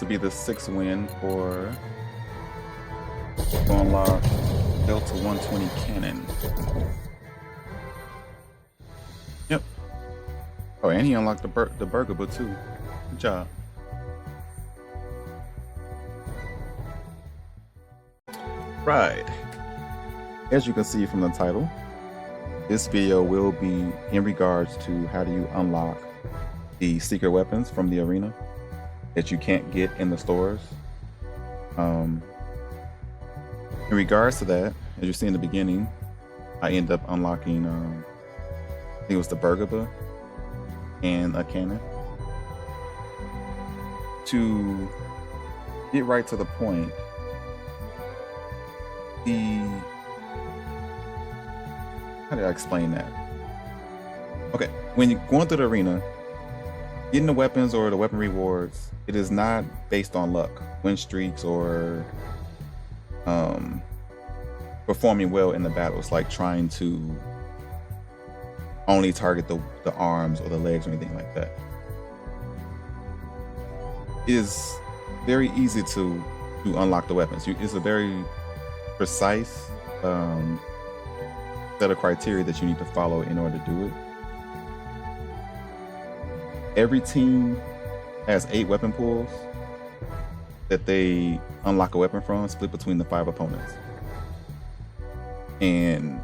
will be the 6th win for to unlock Delta 120 cannon. Yep. Oh, and he unlocked the burger book too. Good job. Right. As you can see from the title, this video will be in regards to how do you unlock the secret weapons from the arena that you can't get in the stores. In regards to that, as you see in the beginning, I end up unlocking, I think it was the burger book and a cannon. To get right to the point, how did I explain that? Okay, when you're going through the arena, getting the weapons or the weapon rewards, it is not based on luck, win streaks, or performing well in the battles, like trying to only target the arms or the legs or anything like that. It is very easy to unlock the weapons. It's a very precise set of criteria that you need to follow in order to do it. Every team has 8 weapon pools that they unlock a weapon from, split between the 5 opponents. And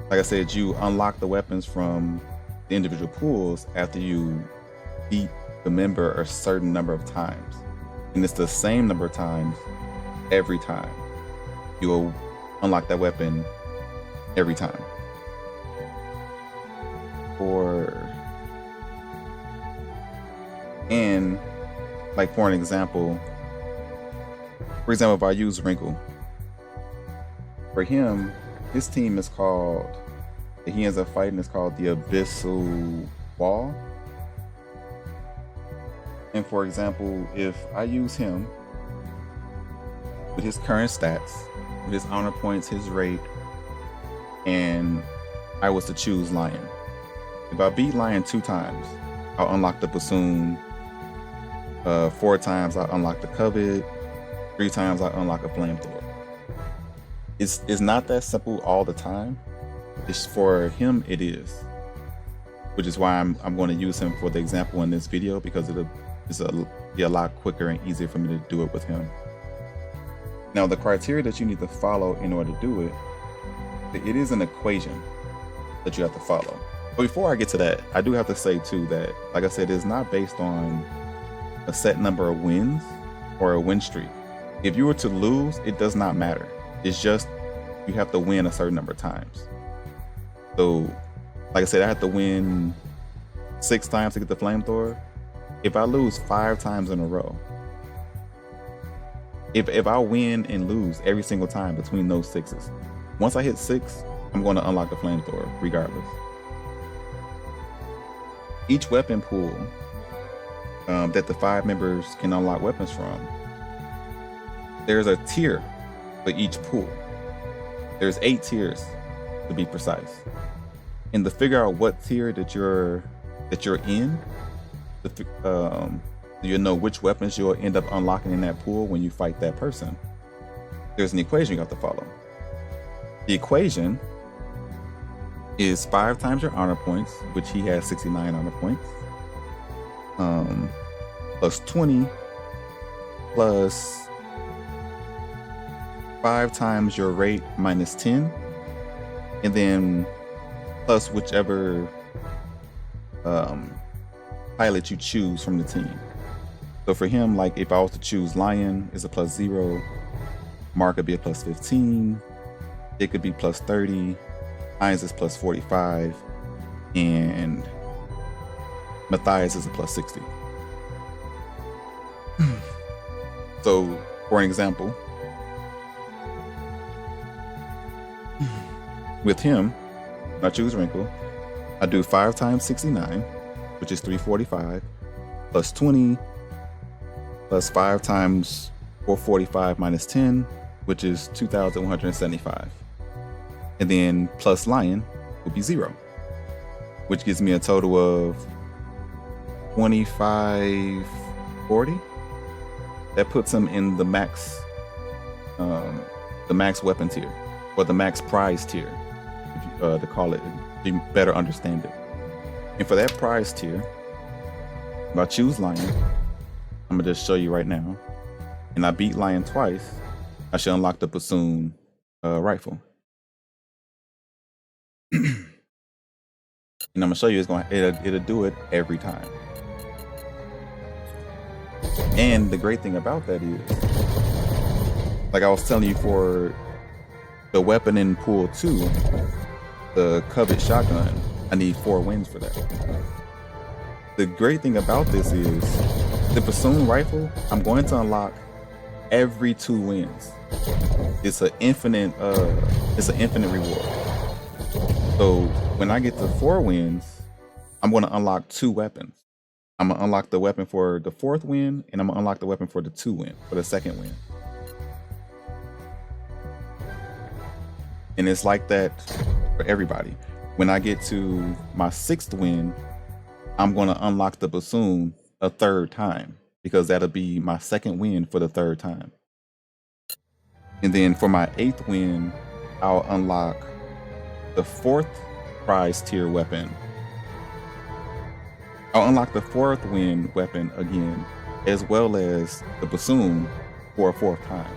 like I said, you unlock the weapons from the individual pools after you beat the member a certain number of times. And it's the same number of times every time. You will unlock that weapon every time. And like for example, if I use Wrinkle, for him, his team is called, that he ends up fighting, is called the Abyssal Wall. And for example, if I use him with his current stats, with his honor points, his rate, and I was to choose Lion, if I beat Lion 2 times, I'll unlock the bassoon. 4 times I'll unlock the covet. 3 times I'll unlock a flamethrower. It's not that simple all the time. It's for him, it is, which is why I'm going to use him for the example in this video, because it'll be a lot quicker and easier for me to do it with him. Now, the criteria that you need to follow in order to do it, it is an equation that you have to follow. But before I get to that, I do have to say too that, like I said, it's not based on a set number of wins or a win streak. If you were to lose, it does not matter. It's just you have to win a certain number of times. So, like I said, I have to win 6 times to get the flamethrower. If I lose 5 times in a row, if I win and lose every single time between those 6s, once I hit 6, I'm going to unlock the flamethrower regardless. Each weapon pool that the 5 members can unlock weapons from, there's a tier for each pool. There's 8 tiers to be precise. And to figure out what tier that you're in, you know which weapons you'll end up unlocking in that pool when you fight that person, there's an equation you have to follow. The equation is 5 times your honor points, which he has 69 honor points, plus 20, plus 5 times your rate minus 10, and then plus whichever pilot you choose from the team. So for him, like if I was to choose Lion, is a plus 0, Mark could be a plus 15, it could be plus 30, Heinz is plus 45, and Matthias is a plus 60. So for an example, with him, when I choose Wrinkle, I do 5 times 69, which is 345, plus 20, plus 5 times 445 minus 10, which is 2,175. And then plus Lion will be 0, which gives me a total of 2540. that puts him in the max weapon tier, or the max prize tier, if you, to call it, you better understand it. And for that prize tier, if I choose Lion, I'm gonna just show you right now, and I beat Lion twice, I should unlock the bassoon rifle. And I'm gonna show you it'll do it every time. And the great thing about that is, like I was telling you, for the weapon in pool 2, the covet shotgun, I need 4 wins for that. The great thing about this is the bassoon rifle, I'm going to unlock every 2 wins. It's an infinite reward. So when I get to 4 wins, I'm going to unlock 2 weapons. I'm gonna unlock the weapon for the 4th win, and I'm gonna unlock the weapon for the 2 win, for the 2nd win. And it's like that for everybody. When I get to my 6th win, I'm gonna unlock the bassoon a 3rd time, because that'll be my 2nd win for the 3rd time. And then for my 8th win, I'll unlock the 4th prize tier weapon. I'll unlock the 4th win weapon again, as well as the bassoon for a 4th time.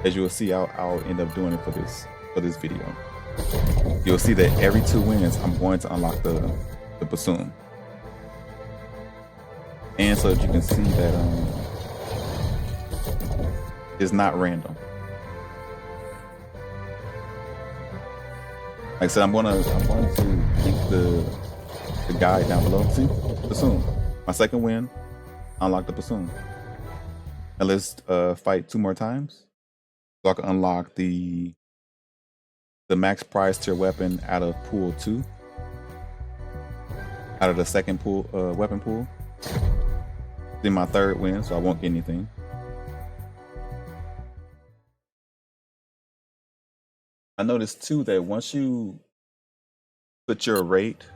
As you'll see, I'll end up doing it for this video. You'll see that every 2 wins, I'm going to unlock the bassoon. And so as you can see that it's not random. Like I said, I'm going to link the guide down below. See, bassoon. My 2nd win, unlock the bassoon. And let's fight 2 more times, so I can unlock the max prize tier weapon out of pool 2, out of the 2nd pool weapon pool. Then my 3rd win, so I won't get anything. I noticed too that once you put your rate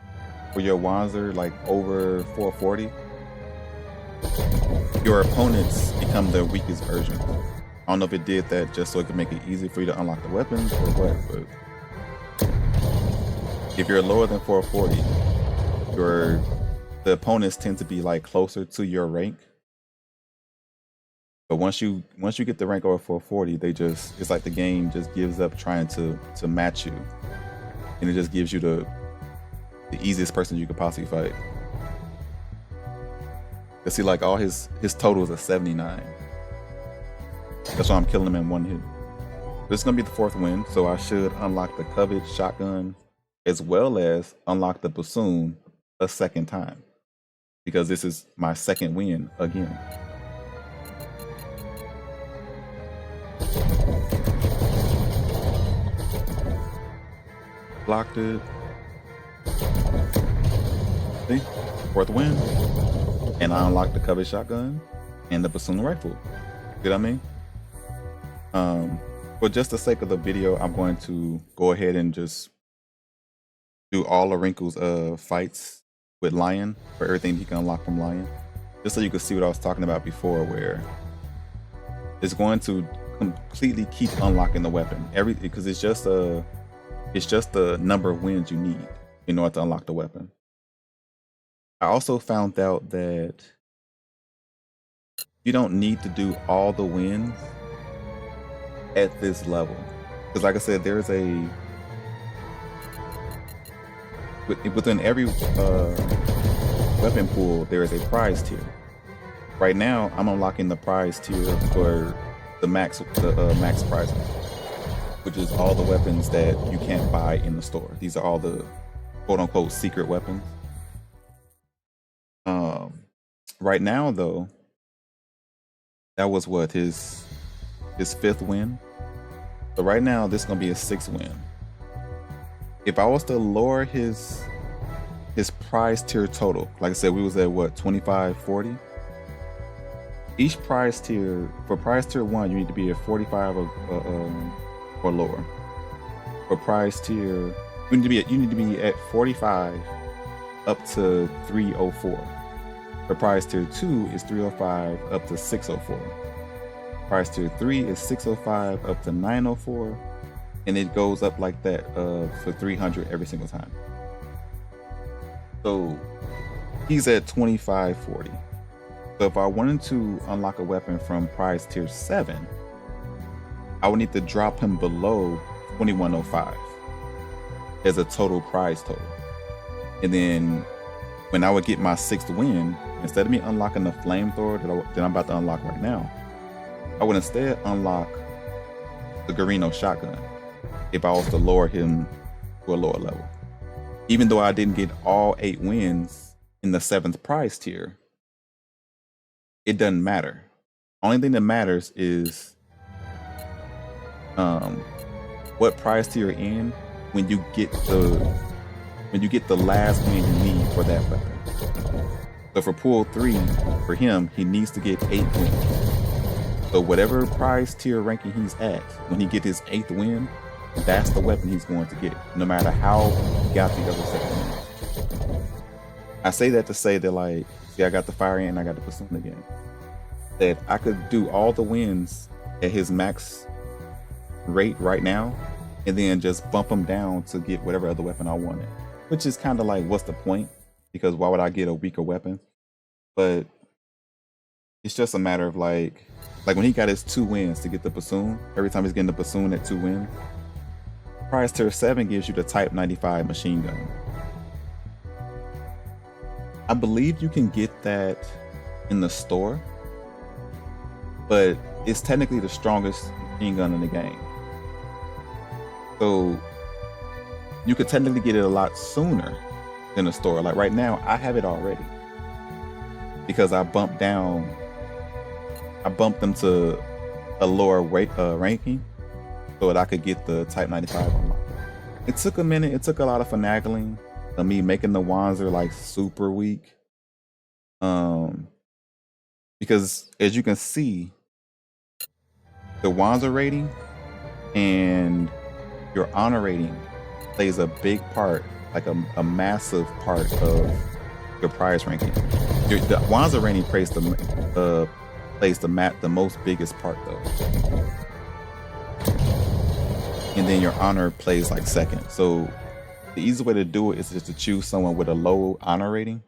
for your Wanzer like over 440, your opponents become their weakest version. I don't know if it did that just so it could make it easy for you to unlock the weapons or what, but if you're lower than 440, the opponents tend to be like closer to your rank. But once you get the rank over 440, it's like the game just gives up trying to match you, and it just gives you the easiest person you could possibly fight. You see, like all his totals are 79. That's why I'm killing him in 1 hit. This is gonna be the 4th win, so I should unlock the covet shotgun as well as unlock the bassoon a 2nd time, because this is my 2nd win again. Blocked it. See? 4th win. And I unlocked the covet shotgun and the bassoon rifle. See what I mean? For just the sake of the video, I'm going to go ahead and just do all the wrinkles of fights with Lion for everything he can unlock from Lion. Just so you can see what I was talking about before, where it's going to completely keep unlocking the weapon. Because it's just the number of wins you need in order to unlock the weapon. I also found out that you don't need to do all the wins at this level, because like I said, there's within every weapon pool there is a prize tier. Right now I'm unlocking the prize tier for the max prize, which is all the weapons that you can't buy in the store. These are all the quote-unquote secret weapons. Right now though, that was what, his 5th win. So right now this is gonna be his 6th win. If I was to lower his prize tier total, like I said, we was at what, 2540. Each prize tier, for prize tier 1, you need to be at 45 or lower. For prize tier, you need to be at 45 up to 304. For prize tier 2 is 305 up to 604. Prize tier 3 is 605 up to 904, and it goes up like that for 300 every single time. So he's at 2540. So if I wanted to unlock a weapon from prize tier 7, I would need to drop him below 2105 as a total prize total. And then when I would get my 6th win, instead of me unlocking the flamethrower that I'm about to unlock right now, I would instead unlock the Garino shotgun if I was to lower him to a lower level. Even though I didn't get all 8 wins in the 7th prize tier, it doesn't matter. Only thing that matters is what prize tier you're in when you get the last win you need for that weapon. So for pool 3, for him, he needs to get 8 wins. So whatever prize tier ranking he's at, when he gets his 8th win, that's the weapon he's going to get, no matter how he got the other 7 wins. I say that to say that, like, see, I got the fire and I got the bassoon again. That I could do all the wins at his max rate right now, and then just bump him down to get whatever other weapon I wanted. Which is kind of like, what's the point? Because why would I get a weaker weapon? But it's just a matter of like when he got his 2 wins to get the bassoon, every time he's getting the bassoon at 2 wins, prize tier 7 gives you the Type 95 machine gun. I believe you can get that in the store, but it's technically the strongest machine gun in the game. So you could technically get it a lot sooner than the store. Like right now, I have it already because I bumped them to a lower ranking so that I could get the Type 95 unlocked. It took a minute. It took a lot of finagling of me making the Wanzer like super weak. Because as you can see, the Wanzer rating and your honor rating plays a big part, like a massive part of your prize ranking. The Wanzer rating plays the most biggest part though. And then your honor plays like second. So the easy way to do it is just to choose someone with a low honor rating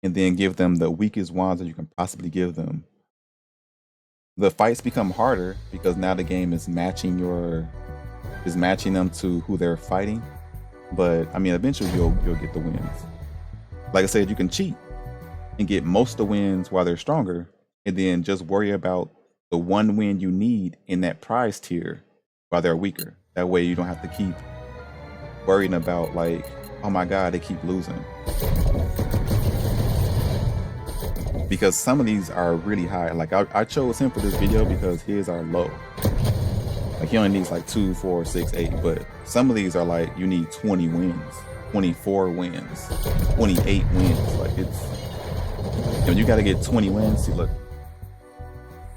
and then give them the weakest Wanzer you can possibly give them. The fights become harder because now the game is matching them to who they're fighting. But I mean, eventually you'll get the wins. Like I said, you can cheat and get most of the wins while they're stronger, and then just worry about the 1 win you need in that prize tier while they're weaker. That way you don't have to keep worrying about like, oh my god, they keep losing. Because some of these are really high. Like I chose him for this video because his are low. Like he only needs like 2, 4, 6, 8, but some of these are like you need 20 wins, 24 wins, 28 wins. Like you got to get 20 wins. See, look,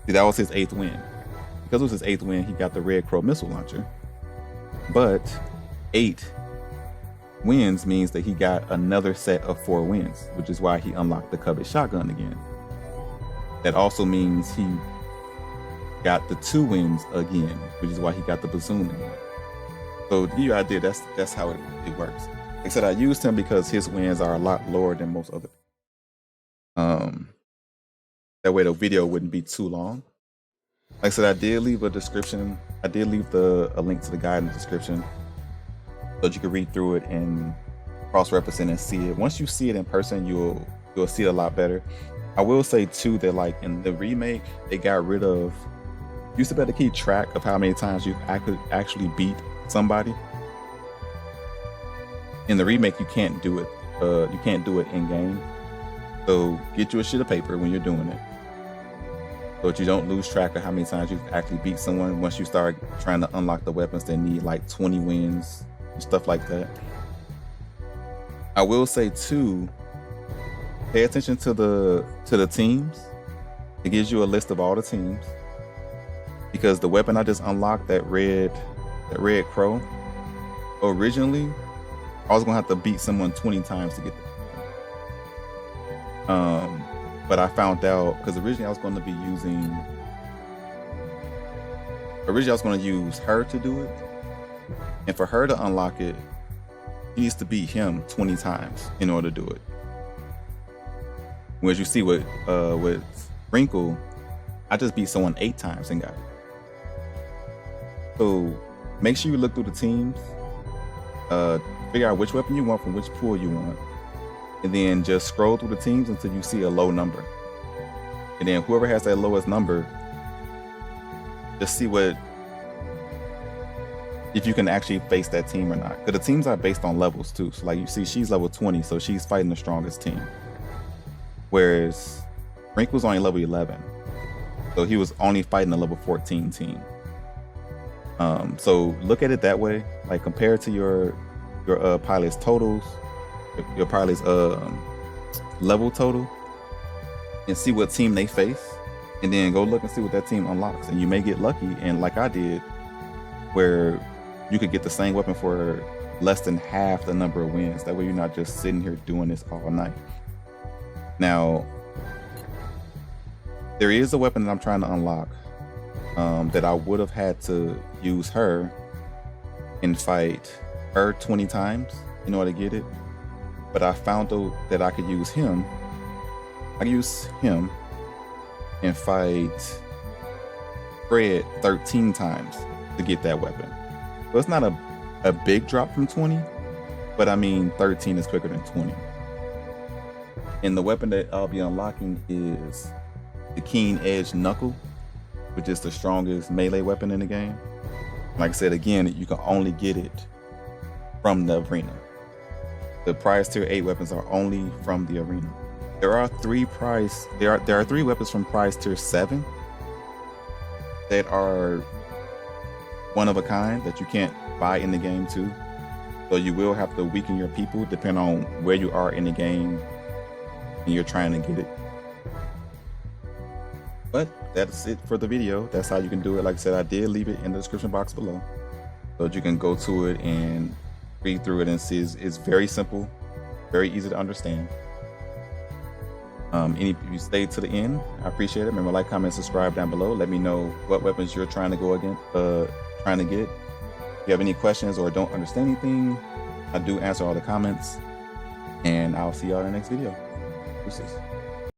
that was his 8th win. Because it was his 8th win, he got the Red Crow missile launcher. But 8 wins means that he got another set of 4 wins, which is why he unlocked the coveted shotgun again. That also means he got the 2 wins again, which is why he got the bassoon again. So to give you an idea, that's how it works. Like I said, I used him because his wins are a lot lower than most other. That way the video wouldn't be too long. Like I said, I did leave a description. I did leave a link to the guide in the description so that you can read through it and cross-represent and see it. Once you see it in person, you'll see it a lot better. I will say too that like in the remake, they got rid of. You used to be able to keep track of how many times you actually beat somebody. In the remake, you can't do it. You can't do it in game. So get you a sheet of paper when you're doing it, so that you don't lose track of how many times you've actually beat someone. Once you start trying to unlock the weapons that need like 20 wins and stuff like that. I will say too, pay attention to the teams. It gives you a list of all the teams. Because the weapon I just unlocked, that red crow, originally I was gonna have to beat someone 20 times to get the but I found out, because originally I was going to be using originally I was going to use her to do it. And for her to unlock it, she needs to beat him 20 times in order to do it. Whereas you see with Wrinkle, I just beat someone 8 times and got it. So make sure you look through the teams, figure out which weapon you want from which pool you want, and then just scroll through the teams until you see a low number. And then whoever has that lowest number, just see if you can actually face that team or not. Because the teams are based on levels too. So like you see, she's level 20, so she's fighting the strongest team. Whereas Wrinkle's only level 11, so he was only fighting the level 14 team. So look at it that way. Like compare it to your pilot's totals, your pilot's level total, and see what team they face, and then go look and see what that team unlocks. And you may get lucky, and like I did, where you could get the same weapon for less than half the number of wins. That way you're not just sitting here doing this all night. Now, there is a weapon that I'm trying to unlock that I would have had to use her and fight her 20 times in order to get it. But I found out that I could use him. I can use him and fight Fred 13 times to get that weapon. So it's not a big drop from 20, but I mean 13 is quicker than 20. And the weapon that I'll be unlocking is the Keen Edge Knuckle, which is the strongest melee weapon in the game. Like I said, again, you can only get it from the arena. The prize tier 8 weapons are only from the arena. There are 3 weapons from prize tier 7 that are one of a kind that you can't buy in the game too. So you will have to weaken your people depending on where you are in the game and you're trying to get it. But that's it for the video. That's how you can do it. Like I said, I did leave it in the description box below, so that you can go to it and read through it and see. It's very simple, very easy to understand. If you stayed to the end, I appreciate it. Remember, like, comment, subscribe down below. Let me know what weapons you're trying to go against, trying to get. If you have any questions or don't understand anything, I do answer all the comments, and I'll see y'all in the next video. Deuces.